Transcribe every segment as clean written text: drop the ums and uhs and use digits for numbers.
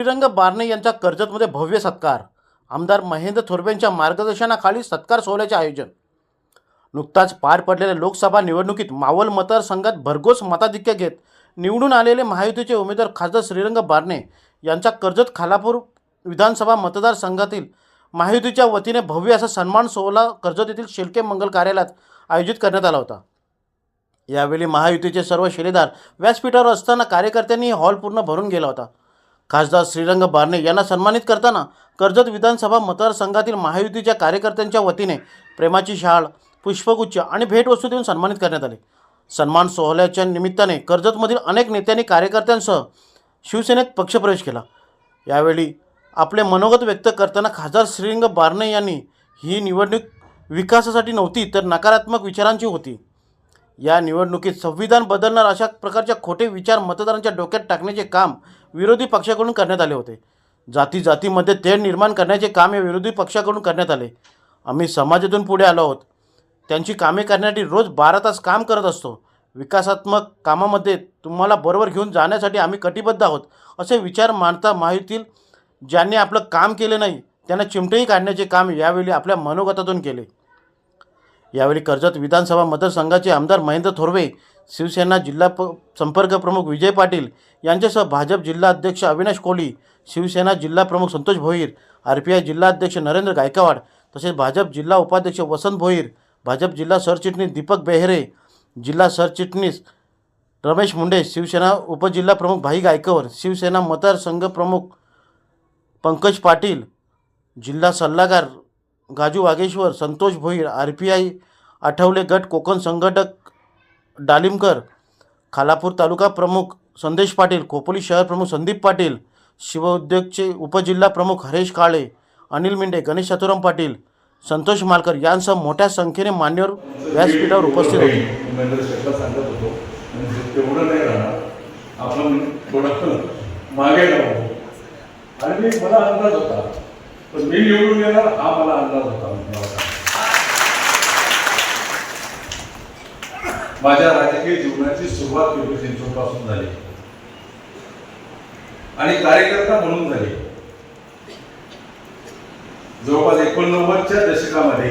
श्रीरंग बारणे यांचा कर्जतमध्ये भव्य सत्कार. आमदार महेंद्र थोरवेंच्या मार्गदर्शनाखाली सत्कार सोहळ्याचे आयोजन. नुकताच पार पडलेल्या लोकसभा निवडणुकीत मावळ मतदारसंघात भरघोस मताधिक्य घेत निवडून आलेले महायुतीचे उमेदवार खासदार श्रीरंग बारणे यांचा कर्जत खालापूर विधानसभा मतदारसंघातील महायुतीच्या वतीने भव्य असा सन्मान सोहळा कर्जत येथील शेळके मंगल कार्यालयात आयोजित करण्यात आला होता. यावेळी महायुतीचे सर्व शिलेदार व्यासपीठावर असताना कार्यकर्त्यांनी हॉल पूर्ण भरून गेला होता. खासदार श्रीरंग बारणे यांना सन्मानित करताना कर्जत विधानसभा मतदारसंघातील महायुतीच्या कार्यकर्त्यांच्या वतीने प्रेमाची शाल, पुष्पगुच्छ आणि भेटवस्तू देऊन सन्मानित करण्यात आले. सन्मान सोहळ्याच्या निमित्ताने कर्जतमधील अनेक नेत्यांनी कार्यकर्त्यांसह शिवसेनेत पक्षप्रवेश केला. यावेळी आपले मनोगत व्यक्त करताना खासदार श्रीरंग बारणे यांनी ही निवडणूक विकासासाठी नव्हती तर नकारात्मक विचारांची होती. या निवडणुकीत संविधान बदलणार अशा प्रकारचे खोटे विचार मतदारांच्या डोक्यात टाकण्याचे काम विरोधी पक्षाकडून करण्यात आले होते. जातीमध्ये तेढ निर्माण करण्याचे काम या विरोधी पक्षाकडून करण्यात आले. आम्ही समाजातून पुढे आलो आहोत. त्यांची कामे करण्यासाठी रोज 12 तास काम करत असतो. विकासात्मक कामामध्ये तुम्हाला बरोबर घेऊन जाण्यासाठी आम्ही कटिबद्ध आहोत असे विचार मांडता महायुतीतील ज्यांनी आपलं काम केले नाही त्यांना चिमटेही काढण्याचे काम यावेळी आपल्या मनोगतातून केले. यावेळी कर्जत विधानसभा मतदारसंघाचे आमदार महेंद्र थोरवे, शिवसेना जिल्हा संपर्क प्रमुख विजय पाटील यांच्यासह भाजप जिल्हा अध्यक्ष अविनाश कोहली, शिवसेना जिल्हा प्रमुख संतोष भोईर, RPI जिल्हा अध्यक्ष नरेंद्र गायकवाड तसेच भाजप जिल्हा उपाध्यक्ष वसंत भोईर, भाजप जिल्हा सरचिटणीस दीपक बेहरे, जिल्हा सरचिटणीस रमेश मुंडे, शिवसेना उपजिल्हा प्रमुख भाई गायकवाड, शिवसेना मतदारसंघ प्रमुख पंकज पाटील, जिल्हा सल्लागार गाजू वागेश्वर, संतोष भोईर, RPI आठवले गट कोकण संघटक डालिमकर, खालापूर तालुका प्रमुख संदेश पाटील, खोपोली शहर प्रमुख संदीप पाटील, शिवउद्योगचे उपजिल्हा प्रमुख हरेश काळे, अनिल मिंडे, गणेश चतुराम पाटील, संतोष मालकर यांसह मोठ्या संख्येने मान्यवर व्यासपीठावर उपस्थित होते. मला अंदाज होता पण मी निवडून येणार हा मला अंदाज होता. माझ्या राजकीय जीवनाची सुरुवात पिंपरी चिंचवडपासून झाली आणि कार्यकर्ता म्हणून झाली. जवळपास 89च्या दशकामध्ये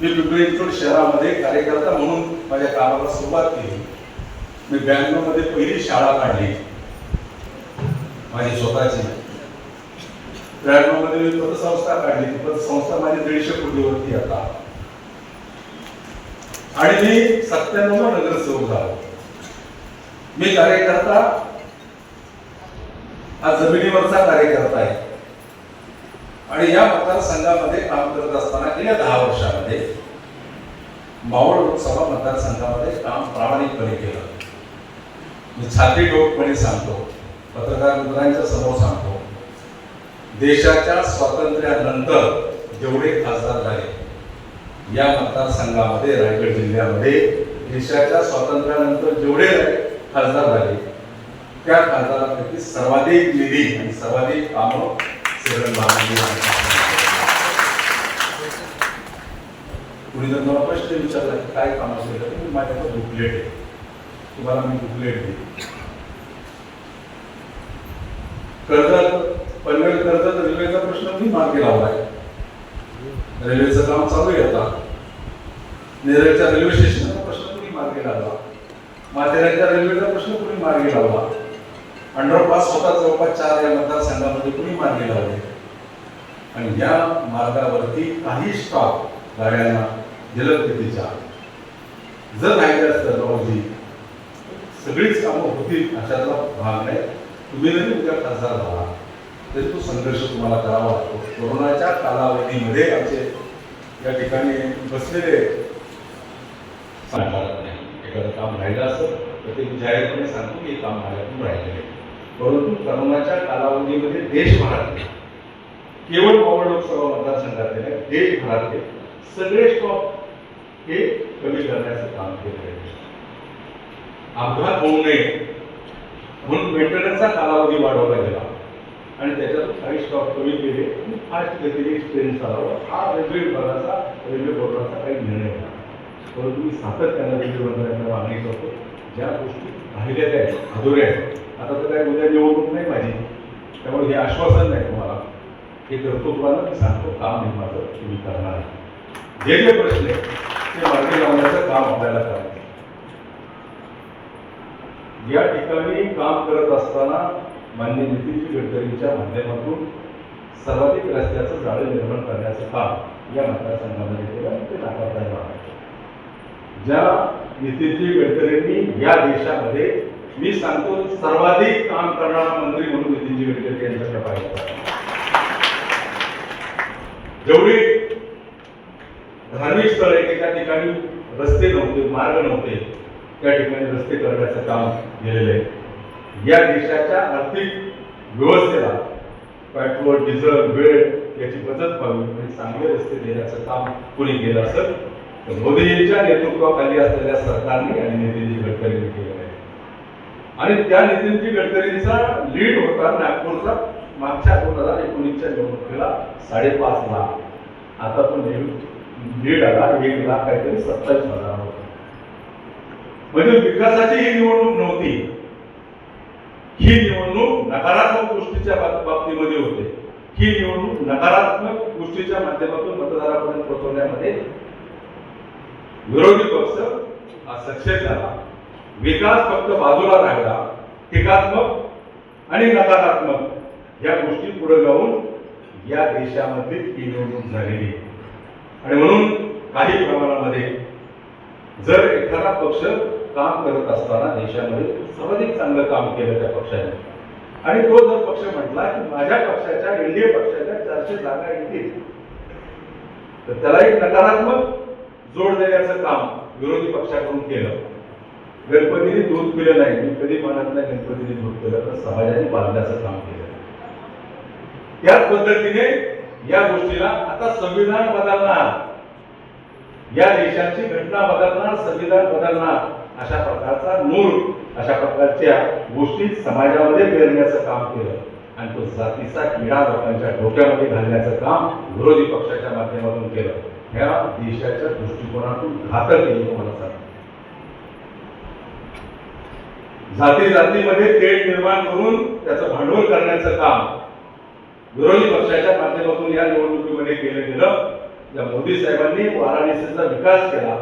मी पिंपरी चिंचवड शहरामध्ये कार्यकर्ता म्हणून माझ्या कामाला सुरुवात केली. मी 92 मध्ये पहिली शाळा काढली माझी स्वतःची. 93 मध्ये मी पतसंस्था काढली. पतसंस्था माझी 150 कोटीवरती आता आणि मी 97 ला नगरसेवक झालो. मी कार्यकर्ता हा जमिनीवरचा कार्यकर्ता आहे आणि या मतदारसंघामध्ये काम करत असताना गेल्या 10 वर्षामध्ये मावळ लोकसभा मतदारसंघामध्ये काम प्रामाणिकपणे केलं. मी छाती ठोकपणे सांगतो, पत्रकार मित्रांच्या समोर सांगतो, देशाच्या स्वातंत्र्यानंतर जेवढे खासदार झाले या मतदारसंघामध्ये रायगड जिल्ह्यामध्ये देशाच्या स्वातंत्र्यानंतर जेवढे खासदार झाले त्या खासदारांपैकी सर्वाधिक निधी आणि सर्वाधिक कामं श्रीरंग बारणे. कुणी जर मला प्रश्न विचारला की काय काम असेल तर माझ्याकडे बुकलेट आहे, तुम्हाला मी बुकलेट देईन. पनवेल कर्जत रेल्वेचा प्रश्न मी मार्गी लावलाय. रेल्वेचं काम चालू आहे आता. नेरळच्या रेल्वे स्टेशनचा प्रश्न कुणी मार्गी लावला. माथेरानच्या रेल्वेचा प्रश्न कुणी मार्गी लावला. अंडरपास स्वतः जवळपास 4 या मतदारसंघामध्ये कुणी मार्गी लावले आणि या मार्गावरती काही स्टॉप गाड्यांना जलदगतीच्या जर राहिले असतं जवळजी सगळीच कामं होतील अशातला भाग नाही. तुम्ही जरी उद्या खासदार झाला तरी तो संघर्ष तुम्हाला करावा लागतो. कोरोनाच्या कालावधीमध्ये आमचे या ठिकाणी बसलेले एखादं काम राहिलं असतं तर ते जाहीरपणे सांगतो की काम माझ्याकडून राहिलेले. परंतु कोरोनाच्या कालावधीमध्ये देशभरातले केवळ मावळ लोकसभा मतदारसंघातले नाही देशभरातले सगळे स्टॉप हे कमी करण्याचं काम केलं. अपघात होऊ नये म्हणून मेंटेनन्सचा कालावधी वाढवला गेला आणि त्याच्यातून काही स्टॉप कमी केले आणि फास्ट गतीने ट्रेन चालवा हा रेल्वे विभागाचा रेल्वे बोर्डाचा काही निर्णय होता. परंतु मी सातत्याने रेल्वे मंत्र्यांना मागणी करतो ज्या गोष्टी राहिलेल्या आहेत अधुऱ्या आहेत. आता तर काय उद्या निवडणूक नाही माझी, त्यामुळे हे आश्वासन नाही तुम्हाला, हे कर्तृत्वानं मी सांगतो, काम मी माझं तुम्ही करणार आहे. जे जे प्रश्न आहेत ते मार्गी लावण्याचं काम आपल्याला करायचं. या ठिकाणी काम करत असताना माननीय नितीनजी गडकरींच्या माध्यमातून सर्वाधिक रस्त्याचं जाळं निर्माण करण्याचं काम या मतदारसंघामध्ये केलं आणि ते नाकारता येणार आहे. ज्या नितीनजी गडकरींनी या देशामध्ये, मी सांगतो, सर्वाधिक काम करणारा मंत्री म्हणून नितीनजी गडकरी यांच्याकडे पाहिजे. जेवढी धार्मिक स्थळ आहे त्या ठिकाणी रस्ते नव्हते, मार्ग नव्हते, त्या ठिकाणी रस्ते करण्याचं काम केलेलं आहे. या देशाच्या आर्थिक व्यवस्थेला पेट्रोल, डिझेल, वेळ याची बचत व्हावी आणि चांगले रस्ते देण्याचं काम कोणी केलं असेल तर मोदींच्या नेतृत्वाखाली असलेल्या सरकारने आणि नितीनजी गडकरींनी केलेलं आहे. आणि त्या नितीनजी गडकरींचा लीड होता नागपूरचा मागच्या 2019च्या निवडणुकीला 5.5 लाख. आता तो लीड आला 1 लाख काहीतरी 27,000 होता. म्हणजे विकासाची ही निवडणूक नव्हती, ही निवडणूक नकारात्मक गोष्टीच्या बाबतीमध्ये होते. ही निवडणूक नकारात्मक गोष्टीच्या माध्यमातून मतदारापर्यंत पोहोचवण्यामध्ये विरोधी पक्ष हा सक्सेस झाला. विकास फक्त बाजूला राहिला. टीकात्मक आणि नकारात्मक या गोष्टी पुढे जाऊन या देशामध्ये ही निवडणूक झालेली. आणि म्हणून काही प्रमाणामध्ये जर एखादा पक्ष काम करत असताना देशामध्ये सर्वाधिक चांगलं काम केलं त्या पक्षाने, आणि तो जर पक्ष म्हटला की माझ्या पक्षाच्या, एनडीए पक्षाच्या 400 जागा येतील, तर त्याला एक नकारात्मक जोड देण्याचं काम विरोधी पक्षाकडून केलं. गणपतीने दूध पिलं नाही, मी कधी म्हणत नाही गणपतीने दूध पिलं, तर समाजाने बांधण्याचं काम केलं. त्याच पद्धतीने या गोष्टीला आता संविधान बदलणार, या देशाची घटना बदलणार, संविधान बदलणार, अशा प्रकारचा नूर, अशा प्रकारच्या गोष्टी समाजामध्ये पेरण्याचं काम केलं. आणि तो जातीचा किडा लोकांच्या डोक्यामध्ये घालण्याचं काम विरोधी पक्षाच्या माध्यमातून केलं. ह्या देशाच्या दृष्टिकोनातून घातक आहे तुम्हाला सांगतो. जाती जातीमध्ये तेढ निर्माण करून त्याचं भांडवल करण्याचं काम विरोधी पक्षाच्या माध्यमातून या निवडणुकीमध्ये केलं गेलं. ज्या मोदी साहेबांनी वाराणसीचा विकास केला,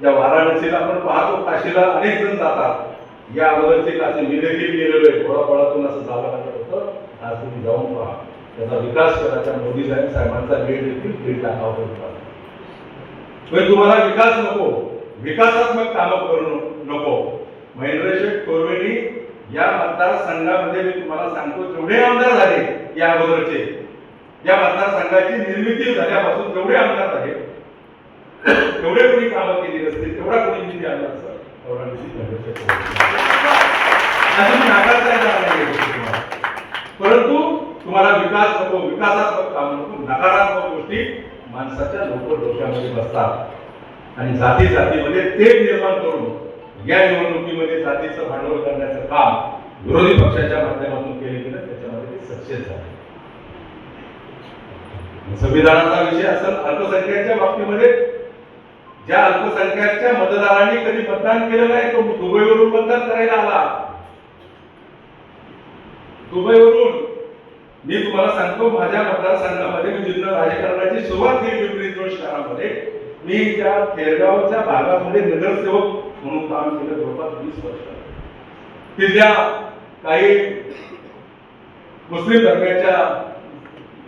ज्या वाराणसीला आपण पाहतो काशीला अनेक जण जातात, या अगोदरची काशी मी देखील गेलेलो आहे, थोडापळातून असं जावं लागत होतं. आज तुम्ही जाऊन पहा, त्याचा विकास केला. त्या मोदी साहेबांचा वेळ देखील टाकावा होता. पण तुम्हाला विकास नको, विकासात्मक कामं करू नको. महेंद्रशेठ तोरवेनी या मतदारसंघामध्ये, मी तुम्हाला सांगतो, जेवढे आमदार झाले या अगोदरचे, या मतदारसंघाची निर्मिती झाल्यापासून जेवढे आमदार झाले तेवढे कोणी कामं केली नसतील, तेवढा कोणी निधी आणला असेल, तेवढा निधी अजून नाकारता येणार नाही. परंतु तुम्हाला विकास नको, विकासात्मक काम नको, नकारात्मक गोष्टी माणसाच्या डोक्यामध्ये बसतात आणि जाती जातीमध्ये तेढ निर्माण करून या निवडणुकीमध्ये जातीचं भांडवल करण्याचं काम विरोधी पक्षाच्या माध्यमातून केले गेलं. त्याच्यामध्ये ते सक्सेस झाले. संविधानाचा विषय असेल, अल्पसंख्याकांच्या बाबतीमध्ये ज्या अल्पसंख्याकांच्या मतदारांनी कधी मतदान केलं नाही, तो दुबईवरून मतदान करायला आला. दुबईवरून मी तुम्हाला सांगतो, माझ्या मतदारसंघामध्ये मी जिथं राजकारणाची सुरुवात केली पिंपरी चिंचवड शहरामध्ये, मी त्या खेरगावच्या भागामध्ये नगरसेवक म्हणून काम केलं जवळपास 20 वर्ष. तिथल्या काही मुस्लिम धर्माच्या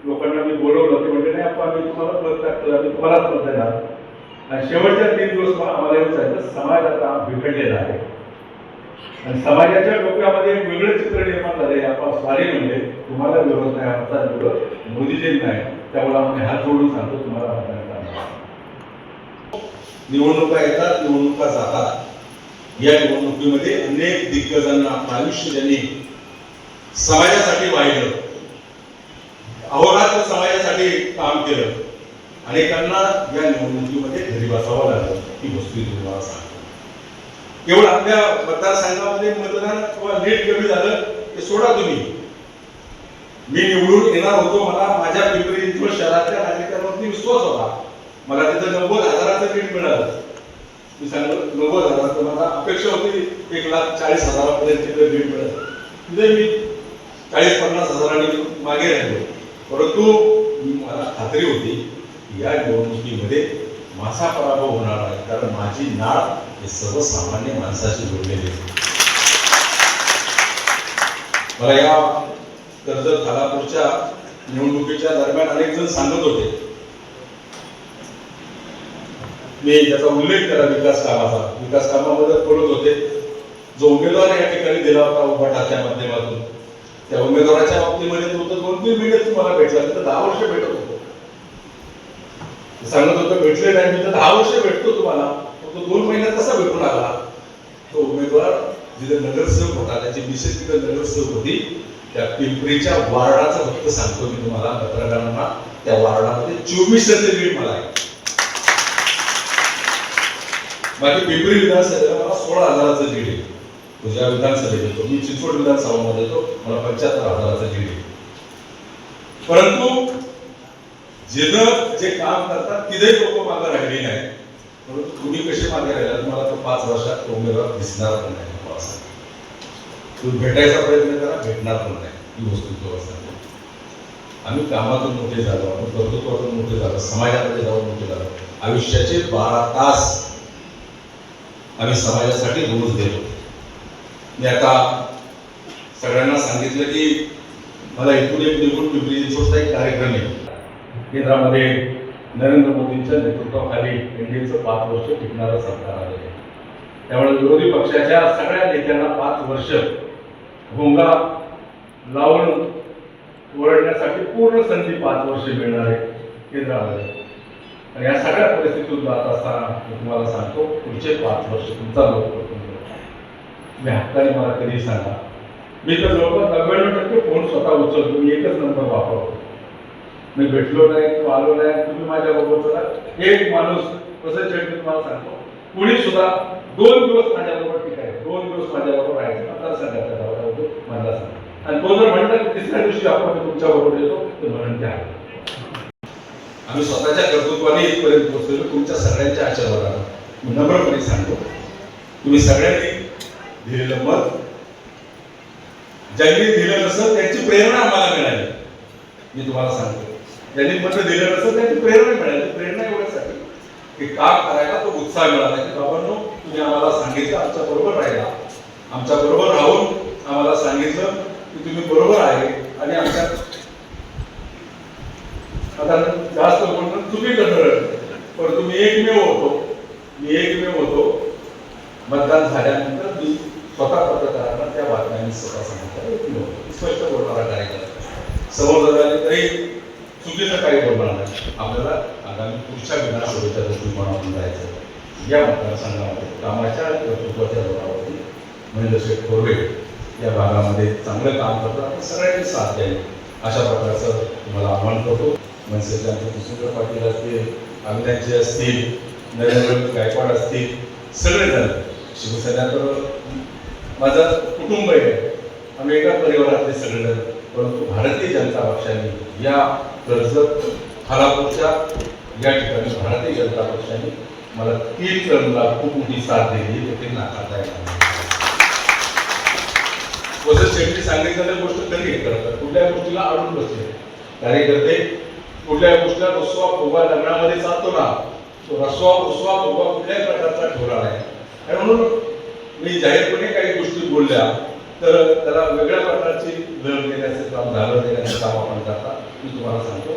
लोकांना मी बोलवलं, ते म्हणजे नाही आपण आम्ही तुम्हाला मत टाकतो, आम्ही तुम्हालाच मत देणार. आणि शेवटच्या 3 दिवस आम्हाला येऊन सांगितलं समाज आता बिघडलेला आहे आणि समाजाच्या डोक्यामध्ये एक वेगळं चित्र निर्माण झाले. आपण स्वारी म्हणजे तुम्हाला विरोध नाही, आमचा विरोध मोदीजींना नाही, त्यामुळे आम्ही हात जोडून सांगतो तुम्हाला मतदान करणार. निवडणुका येतात, निवडणुका जातात. या निवडणुकीमध्ये अनेक दिग्गजांना आपलं आयुष्य ज्यांनी समाजासाठी वाहिलं, अहोरात्र समाजासाठी काम केलं, अनेकांना या निवडणुकीमध्ये घरी बसावं लागलं. ही वस्तू तुम्हाला सांगतो. केवळ आपल्या मतदारसंघामध्ये मतदान किंवा लीड कमी झालं ते सोडा तुम्ही. मी निवडून येणार होतो, मला माझ्या पिंपरी चिंचवड शहरातल्या नागरिकांवरती विश्वास होता. मला तिथं 90,000चं लीड मिळालं. मी सांगितलं 90,000, मला अपेक्षा होती 1,40,000 पर्यंत लीड मिळालं. तिथे मी 40-50 हजारांनी मागे राहिलो, परंतु मला खात्री होती की या निवडणुकीमध्ये माझा पराभव होणार नाही, कारण माझी नाळ हे सर्वसामान्य माणसाशी जोडलेली आहे. मला या कर्जत खालापूरच्या निवडणुकीच्या दरम्यान अनेक जण सांगत होते, मी त्याचा उल्लेख केला विकास कामामध्ये बोलत होते. जो उमेदवार या ठिकाणी दिला होता उभाटाच्या माध्यमातून, त्या उमेदवाराच्या बाबतीमध्ये तो 2-3 महिने तुम्हाला भेटला, तर 10 वर्ष भेटत होतो. सांगत होतं भेटले नाही, मी तर 10 वर्ष भेटतो तुम्हाला, फक्त 2 महिन्यात कसा भेटू लागला. तो उमेदवार जिथे नगरसेवक होता, त्याची मिसेस तिथे नगरसेवक होती, त्या पिंपरीच्या वार्डाचं फक्त सांगतो मी तुम्हाला पत्रकारांना, त्या वार्डामध्ये 2400 लीड मला आहे. बाकी पिंपरी विधानसभेला मला 16,000चं लीड आहे. तुझ्या विधानसभेत येतो, मी चिंचवड विधानसभामध्ये येतो, मला 75,000चं लीड आहे. परंतु जिथं जे काम करतात तिथे लोक मागे राहिली नाही. परंतु तुम्ही कसे मागे राहिला, तुम्हाला तो 5 वर्षात उमेदवार दिसणार पण नाही. तुम्ही भेटायचा प्रयत्न करा, भेटणार पण नाही. ही वस्तू सांगतो. आम्ही कामातून मोठे झालो, आपण कर्तृत्वातून मोठे झालो, समाजामध्ये जाऊन मोठे झालो. आयुष्याचे 12 तास आम्ही समाजासाठी रोज देतो. मी आता सगळ्यांना सांगितलं की मला इथून एक निवडून पिंपरी चिंचवडचा एक कार्यक्रम आहे. केंद्रामध्ये नरेंद्र मोदींच्या नेतृत्वाखाली एनडीएचं 5 वर्ष टिकणारं सरकार आले आहे. त्यामुळे विरोधी पक्षाच्या सगळ्या नेत्यांना 5 वर्ष भोंगा लावून ओरडण्यासाठी पूर्ण संधी 5 वर्ष मिळणार आहे केंद्रामध्ये. आणि या सगळ्या परिस्थितीतून जात असताना मी तुम्हाला सांगतो, पुढचे 5 वर्ष तुमचा लोकप्रतिनिधी तुम्ही हक्काने मला कधी सांगा. मी तर जवळपास 99% फोन स्वतः उचलतो, मी एकच नंबर वापरतो. मी भेटलो नाही, तू आलो नाही, तुम्ही माझ्याबरोबर चला. एक माणूस कसं चेट तुम्हाला सांगतो, कुणी सुद्धा 2 दिवस माझ्याबरोबर ठीक आहे, 2 दिवस माझ्याबरोबर राहायचं मतदारसंघाच्या गावाला मला सांगा. आणि तो जर म्हणता की तिसऱ्या दिवशी आपण तुमच्या बरोबर येतो, तर म्हणून ते आहे. आम्ही स्वतःच्या कर्तृत्वाने इथपर्यंत पोहोचलेलो तुमच्या सगळ्यांच्या आशीर्वादाने. मी नम्रपणे सांगतो, तुम्ही सगळ्यांनी दिलेलं मत, ज्यांनी दिलं नसेल त्यांची प्रेरणा आम्हाला मिळाली. मी तुम्हाला सांगतो, ज्यांनी मत दिलं नसेल त्यांची प्रेरणा मिळाली. प्रेरणा एवढ्यासाठी की काम करायला तो उत्साह मिळाला की बाबांनो तुम्ही आम्हाला सांगितलं, आमच्या बरोबर राहिला, आमच्या बरोबर राहून आम्हाला सांगितलं की तुम्ही बरोबर आहे. आणि आमच्या आता जास्त म्हणून तुम्ही करणार, पण तुम्ही एकमेव होतो. मतदान झाल्यानंतर मी स्वतः पत्रकारांना त्या बातम्यांनी स्वतः सांगितलं, स्पष्ट बोलणारा कार्यक्रम समोर झाले तरी चुकीचं काही बोलणार नाही. आपल्याला आगामी पुढच्या विधानसभेच्या दृष्टिकोनातून जायचं. या मतदारसंघामध्ये कामाच्या कर्तृत्वाच्या जोरावरती महेंद्र शेठ थोरवे या भागामध्ये चांगलं काम करतात, सगळ्यांनी साथ द्यावी अशा प्रकारचं तुम्हाला आव्हान करतो. मनसेचे आमचे कृष्णेंद्र पाटील असतील, अविनाशजी असतील, नरेंद्र गायकवाड असतील, सगळेजण. शिवसेना तर माझं कुटुंब आहे, आम्ही एका परिवारातले सगळेजण. परंतु भारतीय जनता पक्षाने या कर्जत खालापूरच्या या ठिकाणी भारतीय जनता पक्षाने मला 3 टर्मला खूप मोठी साथ दिली, ते नाकारता येणार नाही. वसंत शेट्टी सांगितलेल्या गोष्ट तरी हे करतात, कुठल्या गोष्टीला अडून बसले कार्यकर्ते. कुठल्या गोष्टीला रसवा फुगा लग्नामध्ये चालतो ना, तो रसवा फुगा कुठल्याही प्रकारचा ठेवला नाही. आणि म्हणून मी जाहीरपणे काही गोष्टी बोलल्या तर त्याला वेगळ्या प्रकारची लढ देण्याचं काम झालं, देण्याचं काम आपण करता. मी तुम्हाला सांगतो,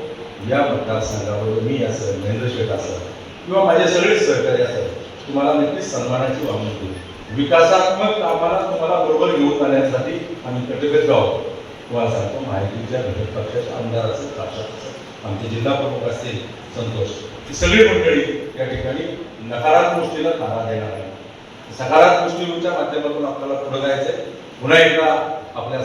या मतदारसंघावर मी असेल, महेंद्र शेठ असेल किंवा माझे सगळे सहकारी असेल, तुम्हाला नक्कीच सन्मानाची वागणूक देऊ. विकासात्मक कामाला तुम्हाला बरोबर घेऊन जाण्यासाठी आम्ही कटिबद्ध आहोत. तुम्हाला सांगतो, माहितीच्या घटक पक्षाचे आमदार असेल, खासदार असेल, आमचे जिल्हा प्रमुख असतील संतोष, ही सगळी मंडळी या ठिकाणी नकारात्मक गोष्टीला थारा देणार आहे. सकारात्मक गोष्टींच्या माध्यमातून आपल्याला पुढे जायचंय. पुन्हा एकदा आपल्या